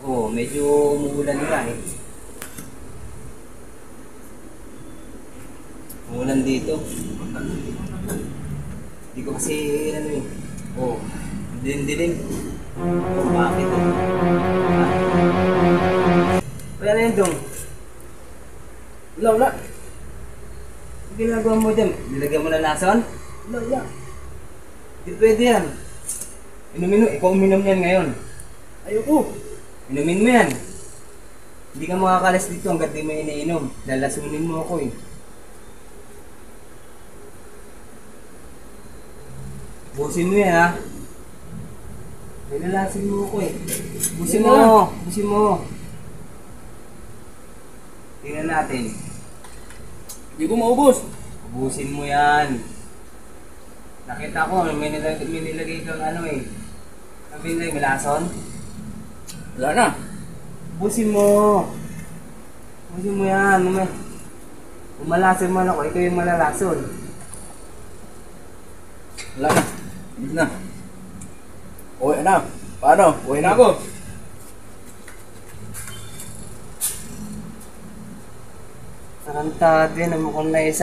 Oo, medyo umuulan nga eh. Umuulan dito. Hindi ko kasi ano eh. Oo, dilim-dilim. Oo, bakit eh? Kaya na yun, Dong. Wala, wala. Ang ginagawa mo dyan? Nilagyan mo na lason? Wala, wala. Hindi pwede yan. Inumin mo, ikaw uminom yan ngayon. Ayoko. Inumin mo yan. Hindi ka makakalas dito hanggat di mo iniinom. Lalasunin mo ako eh. Busin mo yan ha. Nilalasin mo ako eh. Busin mo. Busin mo. Tingnan natin. Hindi ko maubos. Busin mo yan. Nakita ko, may nilagay kang ano eh. Ang binilagay, may lason? Wala na. Busin mo. Busin mo yan. Umalason man ako, ikaw yung malalason. Wala na. Hindi na. Uwi na. Paano? Uwi na ako. Tarantado yan, mukhang na isa.